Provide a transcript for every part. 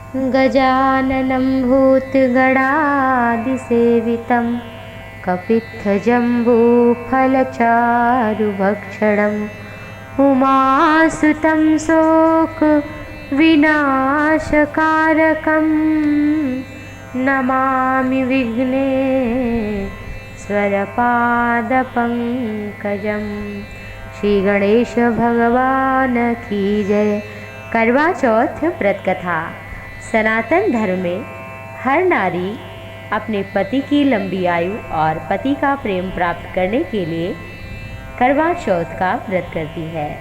गजाननं भूतगणादिसेवितं कपित्थजम्बूफलचारुभक्षणम् उमासुतं शोकविनाशकारकं नमामि विघ्नेश्वरपादपङ्कजं। श्री गणेश भगवान की जय। करवा चौथ व्रत कथा। सनातन धर्म में हर नारी अपने पति की लंबी आयु और पति का प्रेम प्राप्त करने के लिए करवा चौथ का व्रत करती है।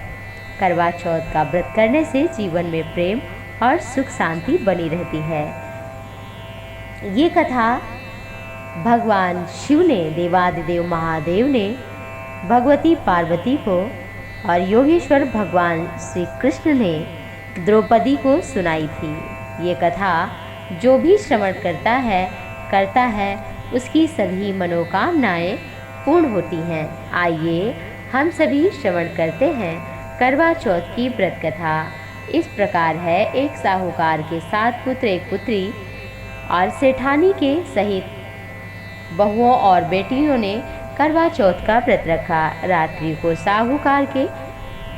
करवा चौथ का व्रत करने से जीवन में प्रेम और सुख शांति बनी रहती है। ये कथा भगवान शिव ने, देवादिदेव महादेव ने भगवती पार्वती को और योगेश्वर भगवान श्री कृष्ण ने द्रौपदी को सुनाई थी। ये कथा जो भी श्रवण करता है उसकी सभी मनोकामनाएं पूर्ण होती हैं। आइए हम सभी श्रवण करते हैं करवा चौथ की व्रत कथा। इस प्रकार है। एक साहूकार के 7 पुत्र, एक पुत्री और सेठानी के सहित बहुओं और बेटियों ने करवा चौथ का व्रत रखा। रात्रि को साहूकार के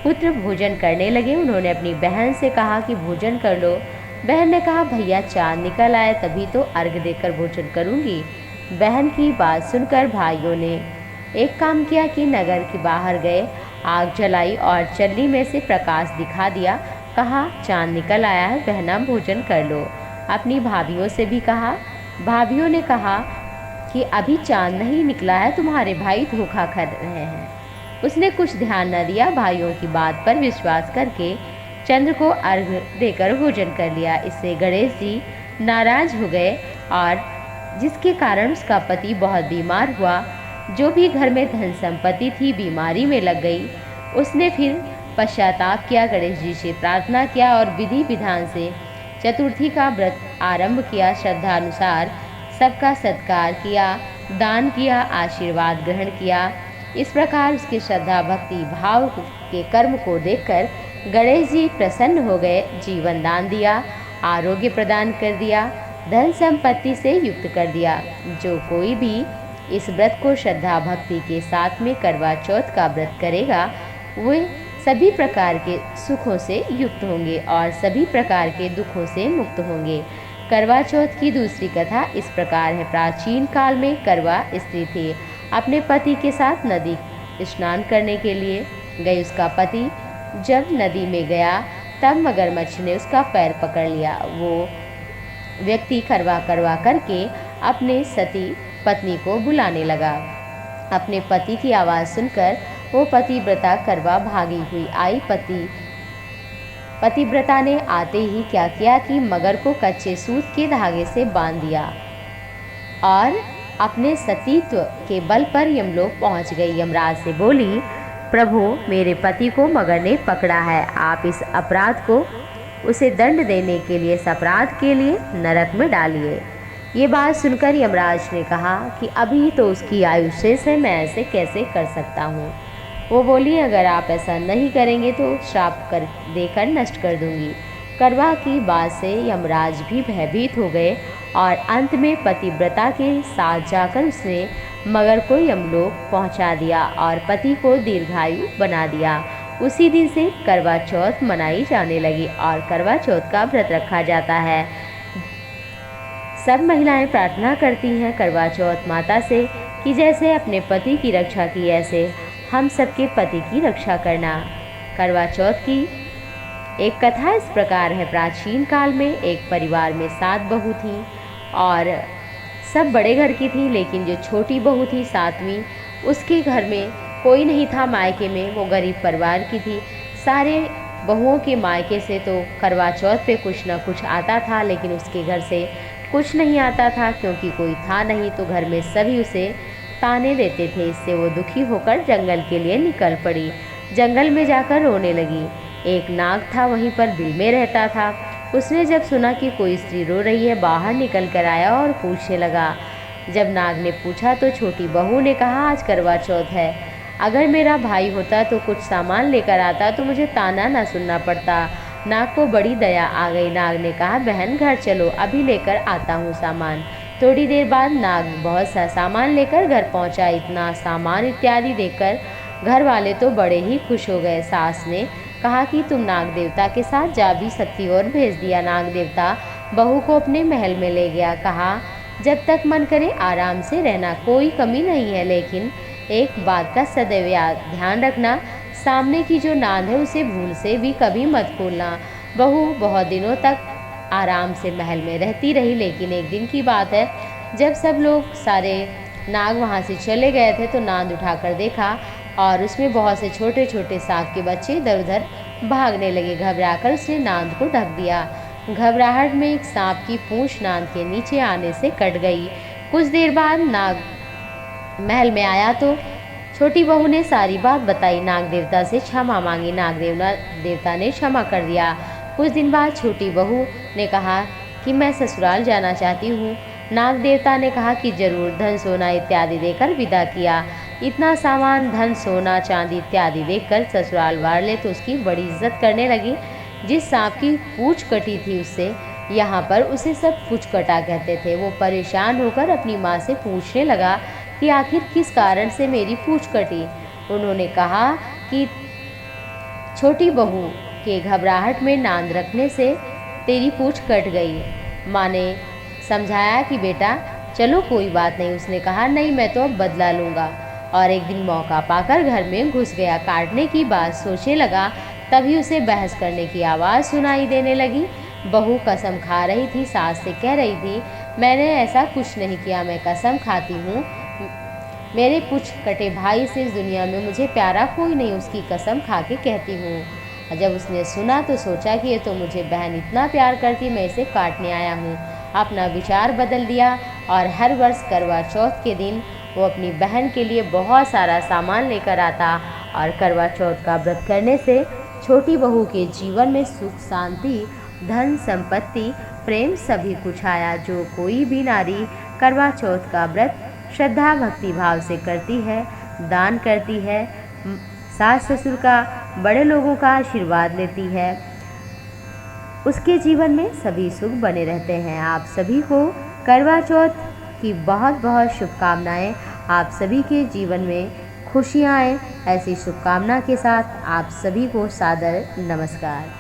पुत्र भोजन करने लगे। उन्होंने अपनी बहन से कहा कि भोजन कर लो। बहन ने कहा, भैया चांद निकल आए तभी तो अर्घ देकर भोजन करूंगी। बहन की बात सुनकर भाइयों ने एक काम किया कि नगर के बाहर गए, आग जलाई और चल्ली में से प्रकाश दिखा दिया। कहा, चांद निकल आया है, बहना भोजन कर लो। अपनी भाभियों से भी कहा। भाभियों ने कहा कि अभी चांद नहीं निकला है, तुम्हारे भाई धोखा कर रहे हैं। उसने कुछ ध्यान न दिया। भाइयों की बात पर विश्वास करके चंद्र को अर्घ देकर भोजन कर लिया। इससे गणेश जी नाराज हो गए और जिसके कारण उसका पति बहुत बीमार हुआ। जो भी घर में धन संपत्ति थी बीमारी में लग गई। उसने फिर पश्चाताप किया, गणेश जी से प्रार्थना किया और विधि विधान से चतुर्थी का व्रत आरंभ किया। श्रद्धानुसार सबका सत्कार किया, दान किया, आशीर्वाद ग्रहण किया। इस प्रकार उसके श्रद्धा भक्ति भाव के कर्म को देखकर गणेश जी प्रसन्न हो गए। जीवन दान दिया, आरोग्य प्रदान कर दिया, धन संपत्ति से युक्त कर दिया। जो कोई भी इस व्रत को श्रद्धा भक्ति के साथ में करवा चौथ का व्रत करेगा वे सभी प्रकार के सुखों से युक्त होंगे और सभी प्रकार के दुखों से मुक्त होंगे। करवा चौथ की दूसरी कथा इस प्रकार है। प्राचीन काल में करवा स्त्री थी, अपने पति के साथ नदी स्नान करने के लिए गई। उसका पति जब नदी में गया तब मगरमच्छ ने उसका पैर पकड़ लिया। वो व्यक्ति करवा करके अपने सती पत्नी को बुलाने लगा। अपने पति की आवाज़ सुनकर वो पतिव्रता करवा भागी हुई आई। पतिव्रता ने आते ही क्या किया कि मगर को कच्चे सूत के धागे से बांध दिया और अपने सतीत्व के बल पर यमलोक पहुंच गई। यमराज से बोली, प्रभु मेरे पति को मगर ने पकड़ा है, आप इस अपराध को उसे दंड देने के लिए, इस अपराध के लिए नरक में डालिए। ये बात सुनकर यमराज ने कहा कि अभी तो उसकी आयु शेष है, मैं ऐसे कैसे कर सकता हूँ। वो बोली, अगर आप ऐसा नहीं करेंगे तो श्राप कर देकर नष्ट कर दूंगी। करवा की बात से यमराज भी भयभीत हो गए और अंत में पतिव्रता के साथ जाकर उसने मगर को यमलोक पहुंचा दिया और पति को दीर्घायु बना दिया। उसी दिन से करवा चौथ मनाई जाने लगी और करवा चौथ का व्रत रखा जाता है। सब महिलाएं प्रार्थना करती हैं करवा चौथ माता से कि जैसे अपने पति की रक्षा की ऐसे हम सबके पति की रक्षा करना। करवा चौथ की एक कथा इस प्रकार है। प्राचीन काल में एक परिवार में 7 बहू थीं और सब बड़े घर की थी, लेकिन जो छोटी बहू थी 7वीं, उसके घर में कोई नहीं था। मायके में वो गरीब परिवार की थी। सारे बहुओं के मायके से तो करवा चौथ पे कुछ ना कुछ आता था, लेकिन उसके घर से कुछ नहीं आता था क्योंकि कोई था नहीं। तो घर में सभी उसे ताने देते थे। इससे वो दुखी होकर जंगल के लिए निकल पड़ी। जंगल में जाकर रोने लगी। एक नाग था वहीं पर बिल में रहता था। उसने जब सुना कि कोई स्त्री रो रही है, बाहर निकल कर आया और पूछने लगा। जब नाग ने पूछा तो छोटी बहू ने कहा, आज करवा चौथ है, अगर मेरा भाई होता तो कुछ सामान लेकर आता तो मुझे ताना ना सुनना पड़ता। नाग को बड़ी दया आ गई। नाग ने कहा, बहन घर चलो, अभी लेकर आता हूँ सामान। थोड़ी देर बाद नाग बहुत सा सामान लेकर घर पहुँचा। इतना सामान इत्यादि देखकर घर वाले तो बड़े ही खुश हो गए। सास ने कहा कि तुम नाग देवता के साथ जा भी सकती हो, और भेज दिया। नाग देवता बहू को अपने महल में ले गया। कहा, जब तक मन करे आराम से रहना, कोई कमी नहीं है, लेकिन एक बात का सदैव ध्यान रखना, सामने की जो नाद है उसे भूल से भी कभी मत खोलना। बहू बहुत दिनों तक आराम से महल में रहती रही, लेकिन एक दिन की बात है, जब सब लोग सारे नाग वहाँ से चले गए थे तो नाद उठाकर देखा और उसमें बहुत से छोटे छोटे सांप के बच्चे इधर उधर भागने लगे। घबराकर उसने नाद को ढक दिया। घबराहट में एक सांप की पूंछ नाद के नीचे आने से कट गई। कुछ देर बाद नाग महल में आया तो छोटी बहू ने सारी बात बताई। नाग देवता से क्षमा मांगी। नाग देवता ने क्षमा कर दिया। कुछ दिन बाद छोटी बहू ने कहा कि मैं ससुराल जाना चाहती हूँ। नाग देवता ने कहा कि जरूर। धन सोना इत्यादि देकर विदा किया। इतना सामान, धन सोना चांदी इत्यादि देखकर ससुराल वाले तो उसकी बड़ी इज्जत करने लगी। जिस सांप की पूंछ कटी थी उससे यहाँ पर उसे सब पूंछ कटा कहते थे। वो परेशान होकर अपनी माँ से पूछने लगा कि आखिर किस कारण से मेरी पूंछ कटी। उन्होंने कहा कि छोटी बहू के घबराहट में नांद रखने से तेरी पूंछ कट गई। माँ ने समझाया कि बेटा चलो कोई बात नहीं। उसने कहा, नहीं, मैं तो अब बदला लूँगा। और एक दिन मौका पाकर घर में घुस गया। काटने की बात सोचने लगा, तभी उसे बहस करने की आवाज़ सुनाई देने लगी। बहू कसम खा रही थी, सास से कह रही थी, मैंने ऐसा कुछ नहीं किया, मैं कसम खाती हूँ, मेरे पूंछ कटे भाई से इस दुनिया में मुझे प्यारा कोई नहीं, उसकी कसम खा के कहती हूँ। जब उसने सुना तो सोचा कि ये तो मुझे बहन इतना प्यार करती, मैं इसे काटने आया हूँ। अपना विचार बदल दिया और हर वर्ष करवा चौथ के दिन वो अपनी बहन के लिए बहुत सारा सामान लेकर आता। और करवा चौथ का व्रत करने से छोटी बहू के जीवन में सुख, शांति, धन, संपत्ति, प्रेम सभी कुछ आया। जो कोई भी नारी करवा चौथ का व्रत श्रद्धा भक्ति भाव से करती है, दान करती है, सास ससुर का, बड़े लोगों का आशीर्वाद लेती है, उसके जीवन में सभी सुख बने रहते हैं। आप सभी को करवा चौथ की बहुत बहुत शुभकामनाएं। आप सभी के जीवन में खुशियाँ आए, ऐसी शुभकामना के साथ आप सभी को सादर नमस्कार।